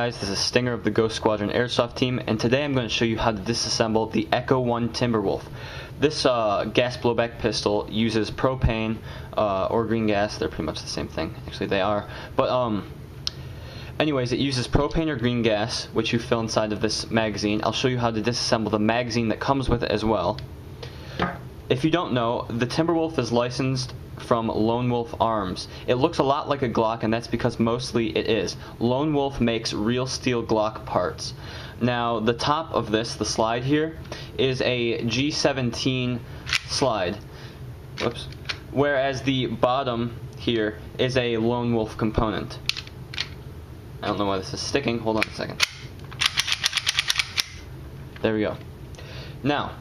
guys, this is Stinger of the Ghost Squadron Airsoft team, and today I'm going to show you how to disassemble the Echo 1 Timberwolf. This gas blowback pistol uses propane or green gas. They're pretty much the same thing. Actually, they are. But anyways, it uses propane or green gas, which you fill inside of this magazine. I'll show you how to disassemble the magazine that comes with it as well. If you don't know, the Timberwolf is licensed from Lone Wolf Arms. It looks a lot like a Glock, and that's because mostly it is. Lone Wolf makes real steel Glock parts. Now, the top of this, the slide here, is a G17 slide. Whoops. Whereas the bottom here is a Lone Wolf component. I don't know why this is sticking. Hold on a second. There we go. Now,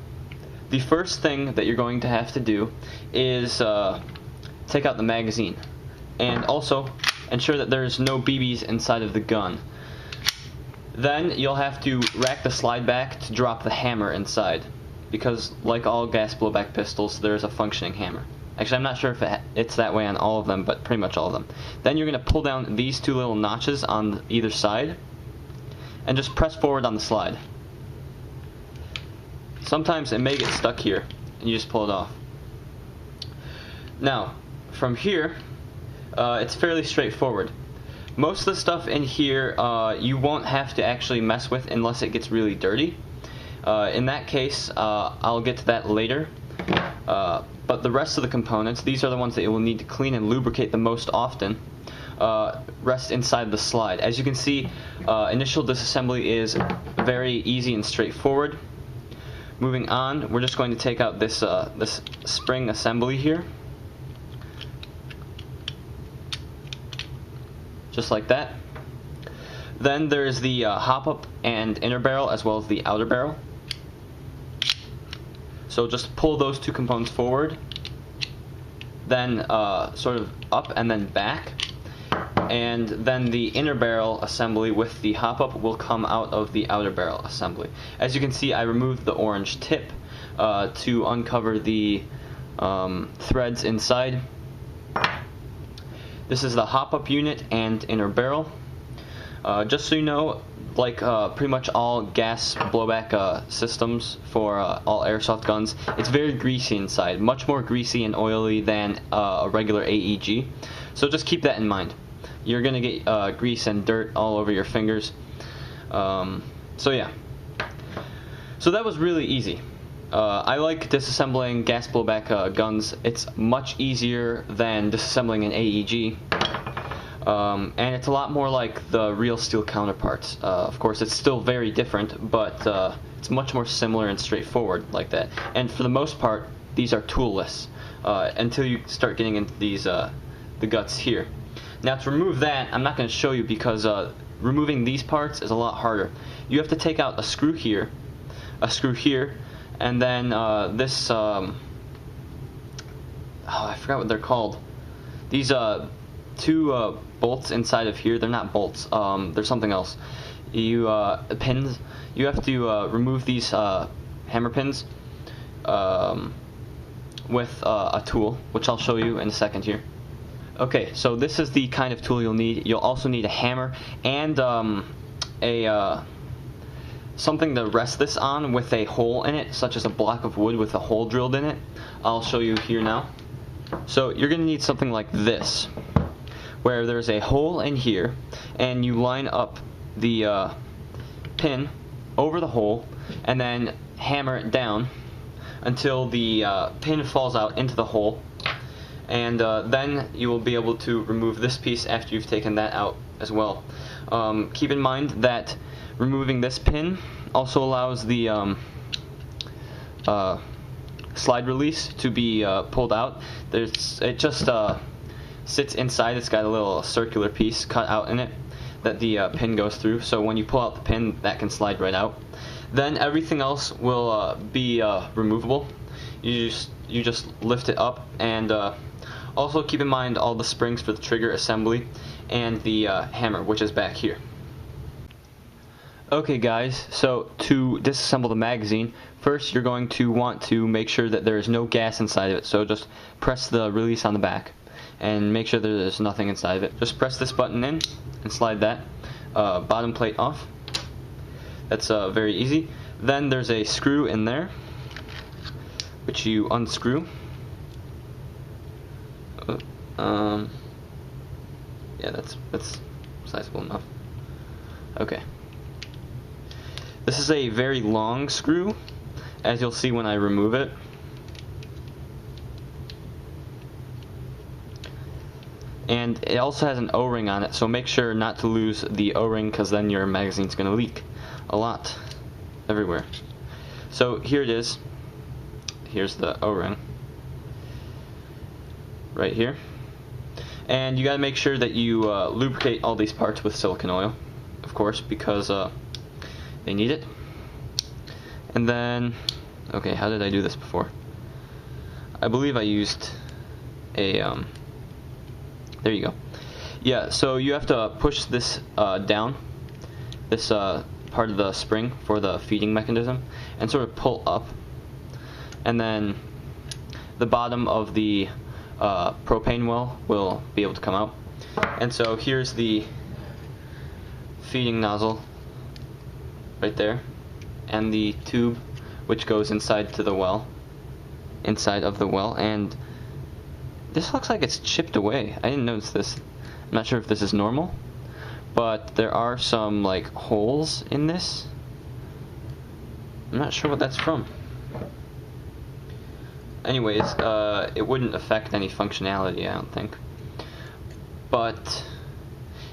the first thing that you're going to have to do is take out the magazine, and also ensure that there's no BBs inside of the gun. Then you'll have to rack the slide back to drop the hammer inside, because like all gas blowback pistols, there's a functioning hammer. Actually, I'm not sure if it's that way on all of them, but pretty much all of them. Then you're going to pull down these two little notches on either side and just press forward on the slide. Sometimes it may get stuck here, and you just pull it off. Now, from here, it's fairly straightforward. Most of the stuff in here you won't have to actually mess with unless it gets really dirty. In that case, I'll get to that later. But the rest of the components, these are the ones that you will need to clean and lubricate the most often, rest inside the slide. As you can see, initial disassembly is very easy and straightforward. Moving on, we're just going to take out this this spring assembly here, just like that. Then there's the hop-up and inner barrel, as well as the outer barrel. So just pull those two components forward, then sort of up and then back, and then the inner barrel assembly with the hop-up will come out of the outer barrel assembly. As you can see, I removed the orange tip to uncover the threads inside. This is the hop-up unit and inner barrel. Just so you know, like pretty much all gas blowback systems for all airsoft guns, it's very greasy inside, much more greasy and oily than a regular AEG. So just keep that in mind. You're gonna get grease and dirt all over your fingers. So yeah. So that was really easy. I like disassembling gas blowback guns. It's much easier than disassembling an AEG. And it's a lot more like the real steel counterparts. Of course, it's still very different, but it's much more similar and straightforward like that. And for the most part, these are toolless until you start getting into these the guts here. Now, to remove that, I'm not going to show you because removing these parts is a lot harder. You have to take out a screw here, and then this oh, I forgot what they're called. These two bolts inside of here, they're not bolts, they're something else. Pins. You have to remove these hammer pins with a tool, which I'll show you in a second here. Okay, so this is the kind of tool you'll need. You'll also need a hammer and something to rest this on with a hole in it, such as a block of wood with a hole drilled in it. I'll show you here now. So you're going to need something like this, where there's a hole in here, and you line up the pin over the hole, and then hammer it down until the pin falls out into the hole. And then you will be able to remove this piece after you've taken that out as well. Keep in mind that removing this pin also allows the slide release to be pulled out. It just sits inside. It's got a little circular piece cut out in it that the pin goes through, so when you pull out the pin, that can slide right out. Then everything else will be removable. You just lift it up, and also keep in mind all the springs for the trigger assembly and the hammer, which is back here. Okay guys, so to disassemble the magazine, first you're going to want to make sure that there is no gas inside of it, so just press the release on the back and make sure that there's nothing inside of it. Just press this button in and slide that. bottom plate off. That's very easy. Then there's a screw in there, which you unscrew. Yeah, that's sizable enough. Okay. This is a very long screw, as you'll see when I remove it. And it also has an O-ring on it, so make sure not to lose the O-ring, because then your magazine's going to leak a lot everywhere. So here it is. Here's the O-ring right here. And you got to make sure that you lubricate all these parts with silicone oil, of course, because they need it. And then, okay, how did I do this before? I believe I used a there you go. Yeah, so you have to push this down, this part of the spring for the feeding mechanism, and sort of pull up, and then the bottom of the propane well will be able to come out. And so here's the feeding nozzle right there, and the tube which goes inside of the well, and this looks like it's chipped away. I didn't notice this. I'm not sure if this is normal, but there are some like holes in this. I'm not sure what that's from. Anyways, it wouldn't affect any functionality, I don't think. But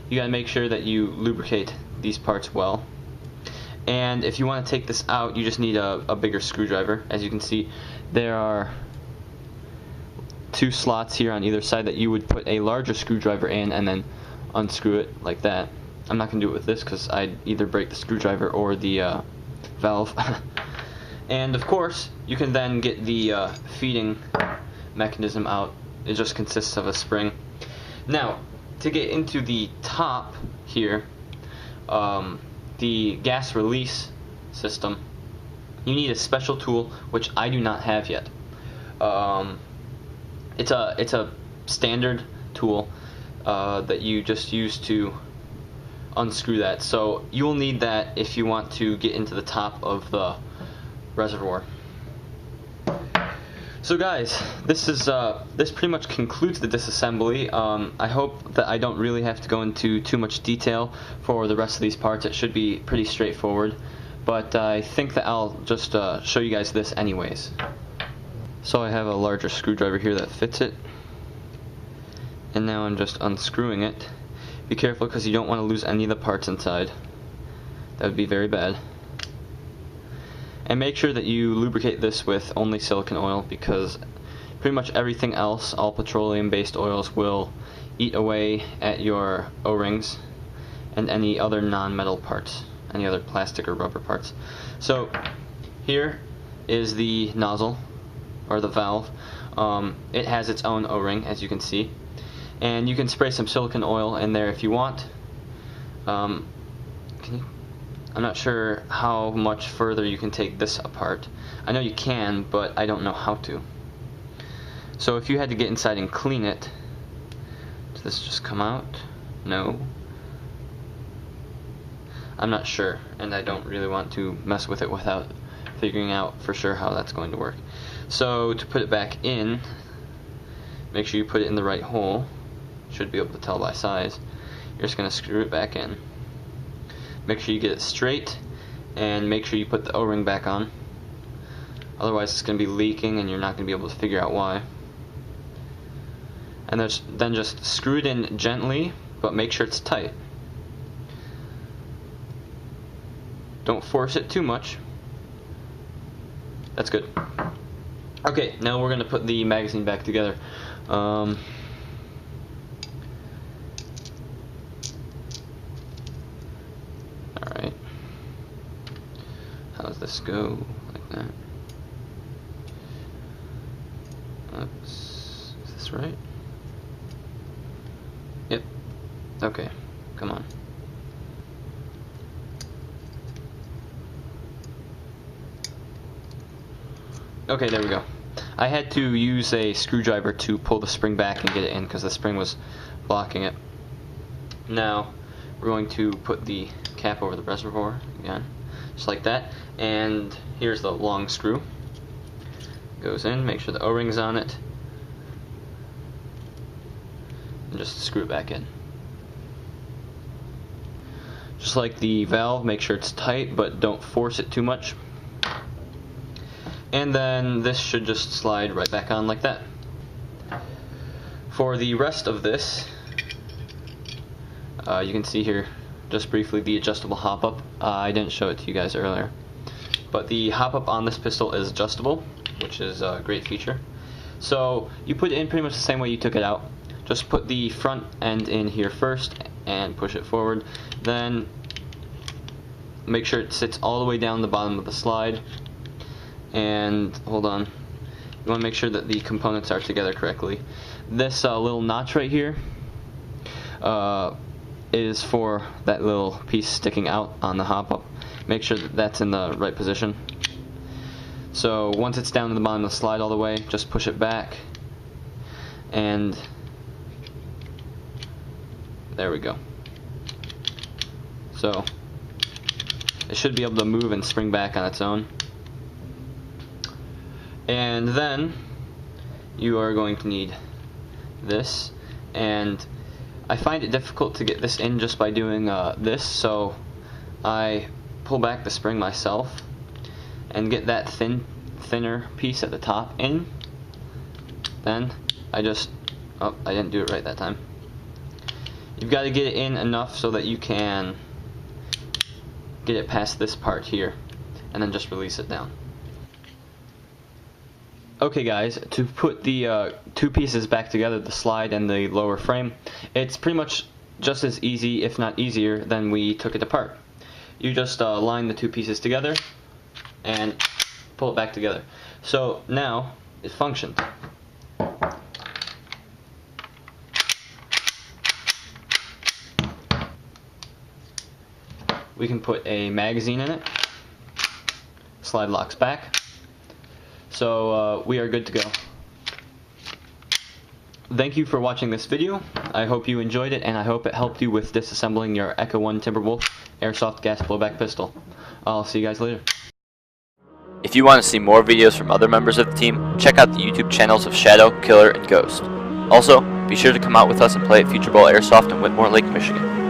you gotta make sure that you lubricate these parts well. And if you want to take this out, you just need a bigger screwdriver. As you can see, there are 2 slots here on either side that you would put a larger screwdriver in and then unscrew it like that. I'm not going to do it with this because I'd either break the screwdriver or the valve. And of course, you can then get the feeding mechanism out. It just consists of a spring. Now, to get into the top here, the gas release system, you need a special tool which I do not have yet. It's a standard tool that you just use to unscrew that. So you will need that if you want to get into the top of the reservoir. So guys, this pretty much concludes the disassembly. I hope that I don't really have to go into too much detail for the rest of these parts. It should be pretty straightforward, but I think that I'll just show you guys this anyways. So I have a larger screwdriver here that fits it, and now I'm just unscrewing it. Be careful because you don't want to lose any of the parts inside. That would be very bad. And make sure that you lubricate this with only silicone oil, because pretty much everything else, all petroleum-based oils, will eat away at your O-rings and any other non-metal parts, any other plastic or rubber parts. So here is the nozzle, or the valve. It has its own O-ring, as you can see, and you can spray some silicone oil in there if you want. I'm not sure how much further you can take this apart. I know you can, but I don't know how to. So if you had to get inside and clean it, does this just come out? No. I'm not sure, and I don't really want to mess with it without figuring out for sure how that's going to work. So to put it back in, make sure you put it in the right hole. Should be able to tell by size. You're just going to screw it back in. Make sure you get it straight, and make sure you put the O-ring back on. Otherwise it's going to be leaking and you're not going to be able to figure out why. And then just screw it in gently, but make sure it's tight. Don't force it too much. That's good. Okay, now we're going to put the magazine back together. Alright. How does this go? Like that. Oops. Is this right? Yep. Okay. Come on. Okay, there we go. I had to use a screwdriver to pull the spring back and get it in because the spring was blocking it. Now, we're going to put the cap over the reservoir again, just like that. And here's the long screw. Goes in, make sure the O-ring's on it, and just screw it back in. Just like the valve, make sure it's tight, but don't force it too much. And then this should just slide right back on like that. For the rest of this, you can see here just briefly the adjustable hop-up. I didn't show it to you guys earlier, but the hop-up on this pistol is adjustable, which is a great feature. So you put it in pretty much the same way you took it out. Just put the front end in here first and push it forward. Then make sure it sits all the way down the bottom of the slide. And hold on, you want to make sure that the components are together correctly. This little notch right here is for that little piece sticking out on the hop-up. Make sure that that's in the right position. So once it's down to the bottom of the slide all the way, just push it back, and there we go. So it should be able to move and spring back on its own. And then you are going to need this, and I find it difficult to get this in just by doing this, so I pull back the spring myself and get that thinner piece at the top in. Then I just, oh, I didn't do it right that time. You've got to get it in enough so that you can get it past this part here, and then just release it down. Okay guys, to put the two pieces back together, the slide and the lower frame, it's pretty much just as easy, if not easier, than we took it apart. You just line the two pieces together and pull it back together. So now it functions. We can put a magazine in it. Slide locks back. So we are good to go. Thank you for watching this video. I hope you enjoyed it, and I hope it helped you with disassembling your Echo 1 Timberwolf Airsoft gas blowback pistol. I'll see you guys later. If you want to see more videos from other members of the team, check out the YouTube channels of Shadow, Killer, and Ghost. Also, be sure to come out with us and play at Future Bowl Airsoft in Whitmore Lake, Michigan.